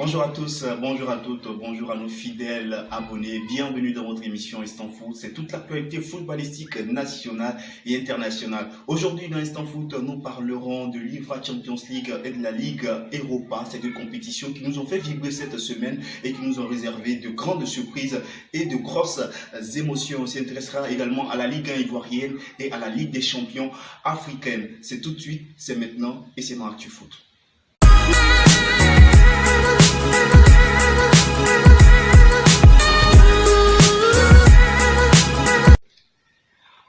Bonjour à tous, bonjour à toutes, bonjour à nos fidèles abonnés. Bienvenue dans votre émission Instant Foot. C'est toute l'actualité footballistique nationale et internationale. Aujourd'hui dans Instant Foot, nous parlerons de l'UEFA Champions League et de la Ligue Europa. Ces deux compétitions qui nous ont fait vibrer cette semaine et qui nous ont réservé de grandes surprises et de grosses émotions. On s'intéressera également à la Ligue 1 ivoirienne et à la Ligue des champions africaine. C'est tout de suite, c'est maintenant et c'est dans Actu Foot.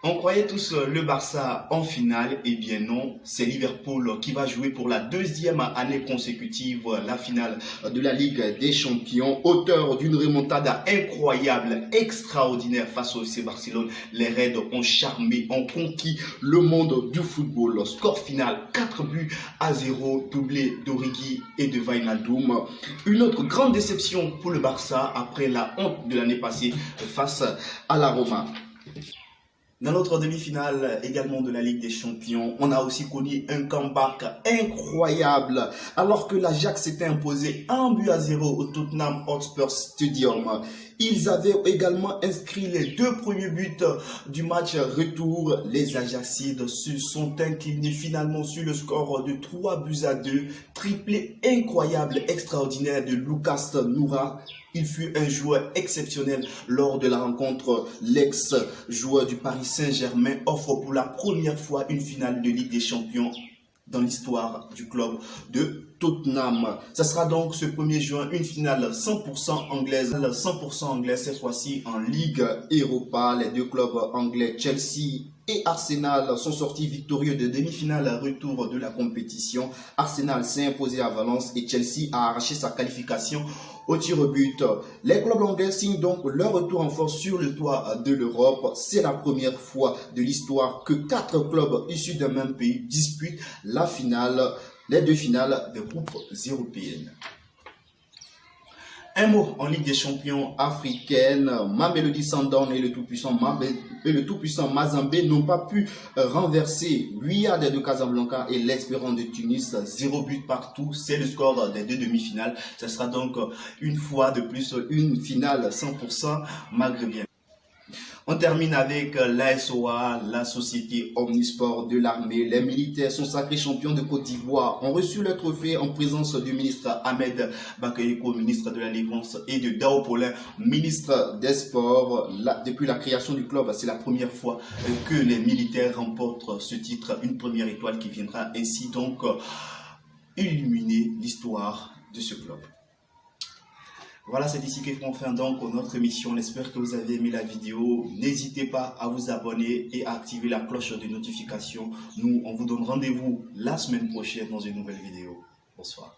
On croyait tous le Barça en finale, et bien non, c'est Liverpool qui va jouer pour la deuxième année consécutive la finale de la Ligue des Champions, auteur d'une remontada incroyable, extraordinaire face au FC Barcelone. Les Reds ont charmé, ont conquis le monde du football. Score final 4-0, doublé d'Origi et de Wijnaldum. Une autre grande déception pour le Barça après la honte de l'année passée face à la Roma. Dans notre demi-finale également de la Ligue des Champions, on a aussi connu un comeback incroyable alors que l'Ajax s'était imposé 1-0 au Tottenham Hotspur Stadium. Ils avaient également inscrit les deux premiers buts du match retour. Les Ajaxides se sont inclinés finalement sur le score de 3-2. Triplé incroyable, extraordinaire de Lucas Moura. Il fut un joueur exceptionnel lors de la rencontre. L'ex-joueur du Paris Saint-Germain offre pour la première fois une finale de Ligue des Champions dans l'histoire du club de Tottenham. Ça sera donc ce 1er juin une finale 100% anglaise, cette fois-ci en Ligue Europa. Les deux clubs anglais, Chelsea et Arsenal, sont sortis victorieux de demi-finale retour de la compétition. Arsenal s'est imposé à Valence et Chelsea a arraché sa qualification au tir au but. Les clubs anglais signent donc leur retour en force sur le toit de l'Europe. C'est la première fois de l'histoire que 4 clubs issus d'un même pays disputent la finale, les deux finales des groupes européennes. Un mot en Ligue des champions africaine. Mamelodi Sundowns et le tout-puissant Mazembe n'ont pas pu renverser Wydad de Casablanca et l'Espérance de Tunis. 0 but partout, c'est le score des deux demi-finales. Ce sera donc une fois de plus une finale 100% maghrébienne. On termine avec l'ASOA, la société Omnisport de l'armée. Les militaires sont sacrés champions de Côte d'Ivoire. Ont reçu le trophée en présence du ministre Ahmed Bakayoko, ministre de la Défense, et de Dao Paulin, ministre des Sports. Depuis la création du club, c'est la première fois que les militaires remportent ce titre. Une première étoile qui viendra ainsi donc illuminer l'histoire de ce club. Voilà, c'est ici que prend fin donc notre émission. J'espère que vous avez aimé la vidéo. N'hésitez pas à vous abonner et à activer la cloche de notification. Nous, on vous donne rendez-vous la semaine prochaine dans une nouvelle vidéo. Bonsoir.